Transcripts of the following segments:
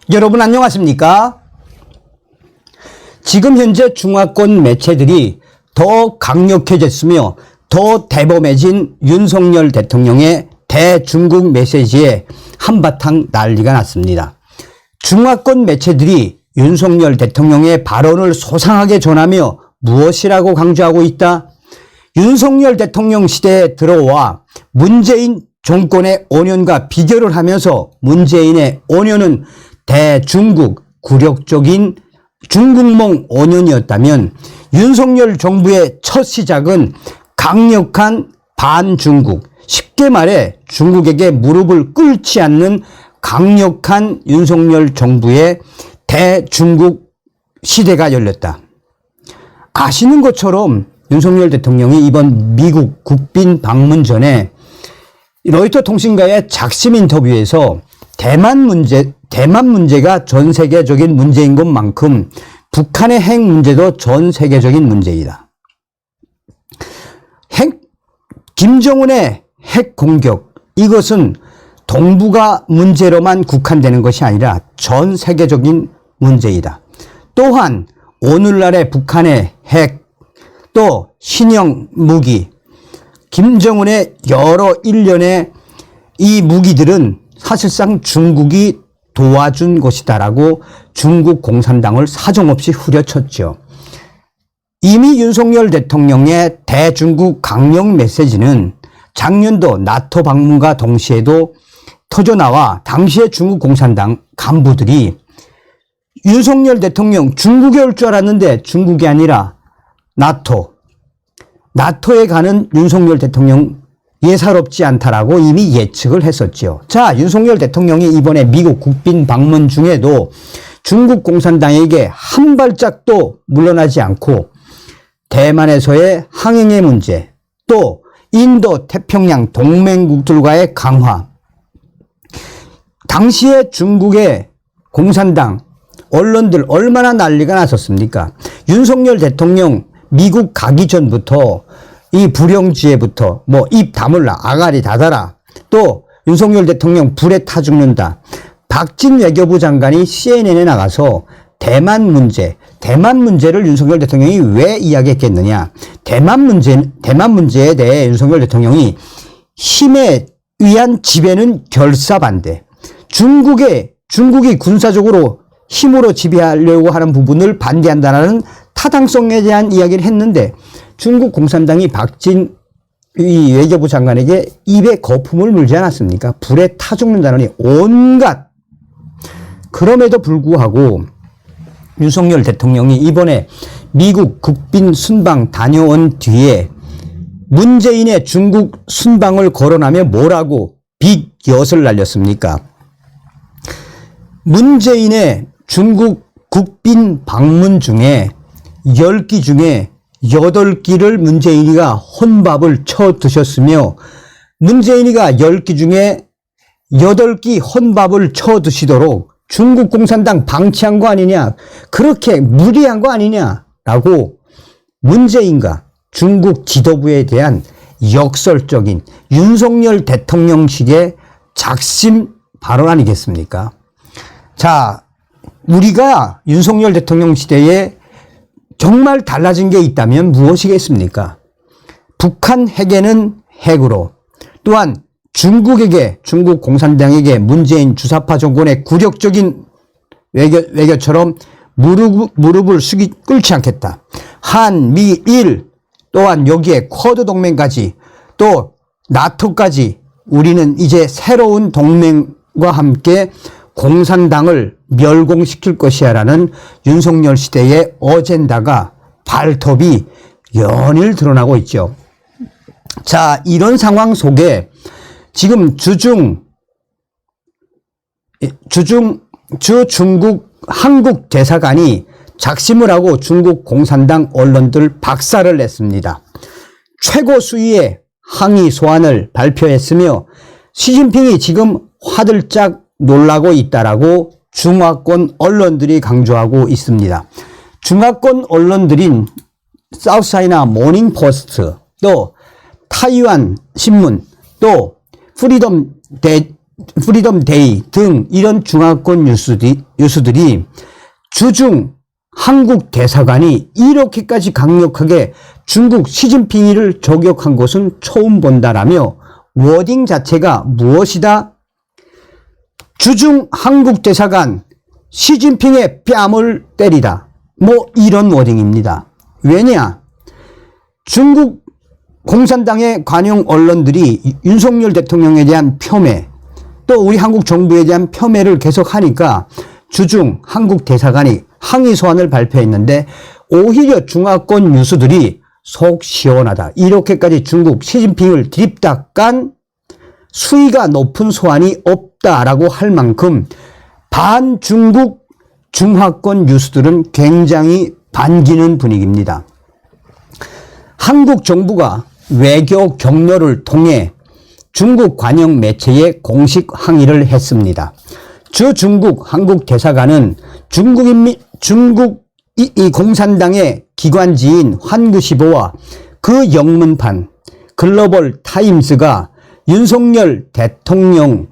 여러분 안녕하십니까? 지금 현재 중화권 매체들이 더 강력해졌으며 더 대범해진 윤석열 대통령의 대중국 메시지에 한바탕 난리가 났습니다. 중화권 매체들이 윤석열 대통령의 발언을 소상하게 전하며 무엇이라고 강조하고 있다? 윤석열 대통령 시대에 들어와 문재인 정권의 5년과 비교를 하면서 문재인의 5년은 대중국 굴욕적인 중국몽 5년이었다면 윤석열 정부의 첫 시작은 강력한 반중국, 쉽게 말해 중국에게 무릎을 꿇지 않는 강력한 윤석열 정부의 대중국 시대가 열렸다. 아시는 것처럼 윤석열 대통령이 이번 미국 국빈 방문 전에 로이터 통신과의 작심 인터뷰에서 대만 문제가 전 세계적인 문제인 것만큼 북한의 핵 문제도 전 세계적인 문제이다. 김정은의 핵 공격, 이것은 동북아 문제로만 국한되는 것이 아니라 전 세계적인 문제이다. 또한 오늘날의 북한의 핵, 또 신형 무기, 김정은의 여러 일련의 이 무기들은 사실상 중국이 도와준 것이다라고 중국 공산당을 사정없이 후려쳤죠. 이미 윤석열 대통령의 대중국 강력 메시지는 작년도 나토 방문과 동시에도 터져나와 당시의 중국 공산당 간부들이 윤석열 대통령 중국에 올 줄 알았는데 중국이 아니라 나토에 가는 윤석열 대통령 예사롭지 않다라고 이미 예측을 했었죠. 자, 윤석열 대통령이 이번에 미국 국빈 방문 중에도 중국 공산당에게 한 발짝도 물러나지 않고 대만에서의 항행의 문제, 또 인도 태평양 동맹국들과의 강화, 당시에 중국의 공산당 언론들 얼마나 난리가 났었습니까? 윤석열 대통령 미국 가기 전부터 이 불영지에부터 입 다물라, 아가리 닫아라, 또 윤석열 대통령 불에 타 죽는다. 박진 외교부 장관이 CNN에 나가서 대만 문제를 윤석열 대통령이 왜 이야기했겠느냐. 대만 문제에 대해 윤석열 대통령이 힘에 의한 지배는 결사 반대. 중국이 군사적으로 힘으로 지배하려고 하는 부분을 반대한다는 타당성에 대한 이야기를 했는데 중국 공산당이 박진 외교부 장관에게 입에 거품을 물지 않았습니까? 불에 타 죽는다느니 온갖. 그럼에도 불구하고 윤석열 대통령이 이번에 미국 국빈 순방 다녀온 뒤에 문재인의 중국 순방을 거론하며 뭐라고 빅엿을 날렸습니까? 문재인의 중국 국빈 방문 중에 10끼 중에 8끼를 문재인이가 혼밥을 쳐 드셨으며 문재인이가 10끼 중에 8끼 혼밥을 쳐 드시도록 중국 공산당 방치한 거 아니냐, 그렇게 무리한 거 아니냐라고 문재인과 중국 지도부에 대한 역설적인 윤석열 대통령식의 작심 발언 아니겠습니까? 자, 우리가 윤석열 대통령 시대에 정말 달라진 게 있다면 무엇이겠습니까? 북한 핵에는 핵으로, 또한 중국 공산당에게 문재인 주사파 정권의 굴욕적인 외교처럼 무릎을 꿇지 않겠다. 한미일, 또한 여기에 쿼드 동맹까지, 또 나토까지 우리는 이제 새로운 동맹과 함께 공산당을 멸공시킬 것이야라는 윤석열 시대의 어젠다가 발톱이 연일 드러나고 있죠. 자, 이런 상황 속에 지금 주중국 한국 대사관이 작심을 하고 중국 공산당 언론들 박살을 냈습니다. 최고 수위의 항의 소환을 발표했으며 시진핑이 지금 화들짝 놀라고 있다라고 중화권 언론들이 강조하고 있습니다. 중화권 언론들인 사우스차이나 모닝포스트, 또 타이완 신문, 또 프리덤 프리덤 데이 등 이런 중화권 뉴스들이 주중 한국 대사관이 이렇게까지 강력하게 중국 시진핑이를 저격한 것은 처음 본다라며 워딩 자체가 무엇이다? 주중 한국 대사관 시진핑의 뺨을 때리다. 뭐 이런 워딩입니다. 왜냐? 중국 공산당의 관용 언론들이 윤석열 대통령에 대한 폄훼, 또 우리 한국 정부에 대한 폄훼를 계속하니까 주중 한국 대사관이 항의 소환을 발표했는데 오히려 중화권 뉴스들이 속 시원하다. 이렇게까지 중국 시진핑을 드립다 깐 수위가 높은 소환이 없다라고 할 만큼 반중국 중화권 뉴스들은 굉장히 반기는 분위기입니다. 한국 정부가 외교 경로를 통해 중국 관영 매체에 공식 항의를 했습니다. 중국 한국 대사관은 중국 공산당의 기관지인 환구시보와 그 영문판 글로벌 타임스가 윤석열 대통령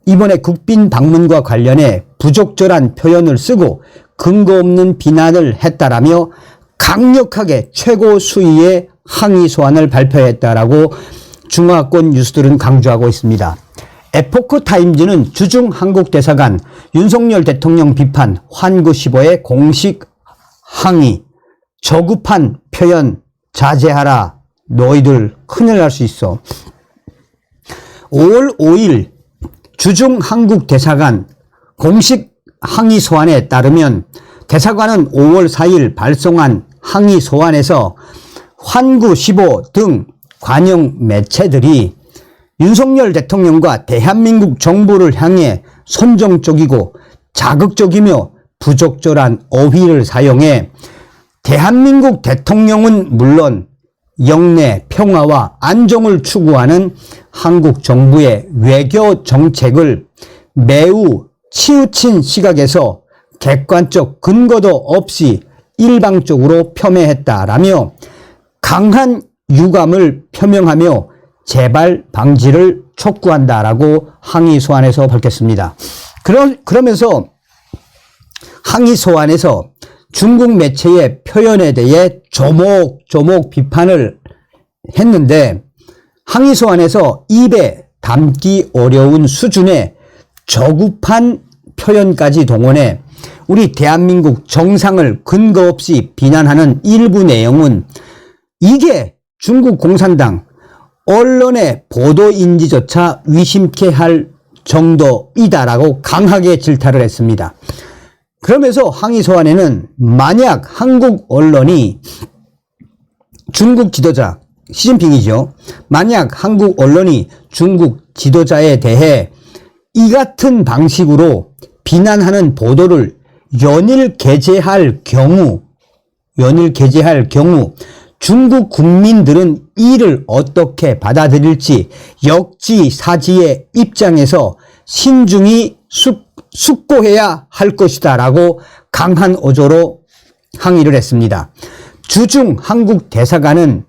이번에 국빈 방문과 관련해 부적절한 표현을 쓰고 근거 없는 비난을 했다라며 강력하게 최고 수위의 항의 소환을 발표했다라고 중화권 뉴스들은 강조하고 있습니다. 에포크 타임즈는 주중 한국 대사관 윤석열 대통령 비판 환구시보의 공식 항의, 저급한 표현 자제하라. 너희들 큰일 날 수 있어. 5월 5일 주중 한국 대사관 공식 항의 소환에 따르면 대사관은 5월 4일 발송한 항의 소환에서 환구시보 등 관영 매체들이 윤석열 대통령과 대한민국 정부를 향해 선정적이고 자극적이며 부적절한 어휘를 사용해 대한민국 대통령은 물론 영내 평화와 안정을 추구하는 한국 정부의 외교 정책을 매우 치우친 시각에서 객관적 근거도 없이 일방적으로 폄훼했다라며 강한 유감을 표명하며 재발 방지를 촉구한다라고 항의 소환에서 밝혔습니다. 그러면서 항의 소환에서 중국 매체의 표현에 대해 조목조목 비판을 했는데 항의 소환에서 입에 담기 어려운 수준의 저급한 표현까지 동원해 우리 대한민국 정상을 근거 없이 비난하는 일부 내용은 이게 중국 공산당 언론의 보도인지조차 의심케 할 정도이다라고 강하게 질타를 했습니다. 그러면서 항의 소환에는 만약 한국 언론이 중국 지도자 시진핑이죠. 만약 한국 언론이 중국 지도자에 대해 이 같은 방식으로 비난하는 보도를 연일 게재할 경우 중국 국민들은 이를 어떻게 받아들일지 역지사지의 입장에서 신중히 숙고해야 할 것이다 라고 강한 어조로 항의를 했습니다. 주중 한국 대사관은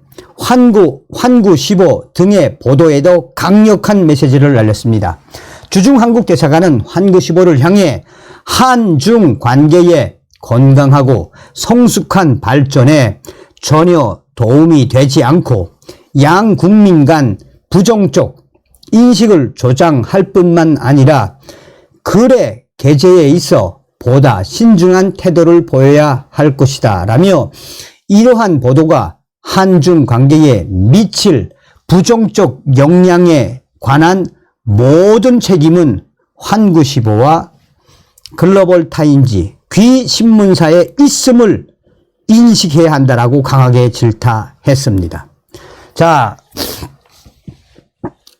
환구시보 등의 보도에도 강력한 메시지를 날렸습니다. 주중 한국 대사관은 환구시보를 향해 한중 관계의 건강하고 성숙한 발전에 전혀 도움이 되지 않고 양 국민 간 부정적 인식을 조장할 뿐만 아니라 글의 게재에 있어 보다 신중한 태도를 보여야 할 것이다 라며 이러한 보도가 한중 관계에 미칠 부정적 영향에 관한 모든 책임은 환구시보와 글로벌 타임즈 귀 신문사에 있음을 인식해야 한다라고 강하게 질타했습니다. 자,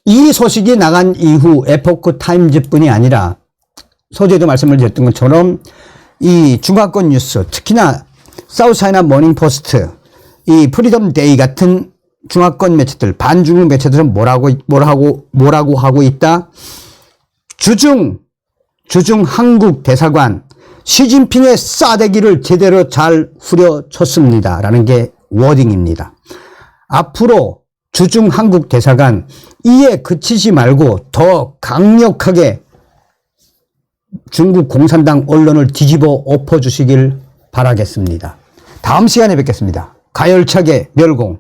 이 소식이 나간 이후 에포크 타임즈뿐이 아니라 서두에도 말씀을 드렸던 것처럼 이 중화권 뉴스, 특히나 사우스차이나 모닝포스트, 이 프리덤 데이 같은 중화권 매체들, 반중국 매체들은 뭐라고 하고 있다? 주중 한국 대사관 시진핑의 싸대기를 제대로 잘 후려쳤습니다 라는 게 워딩입니다. 앞으로 주중 한국 대사관 이에 그치지 말고 더 강력하게 중국 공산당 언론을 뒤집어 엎어주시길 바라겠습니다. 다음 시간에 뵙겠습니다. 가열차게 멸공.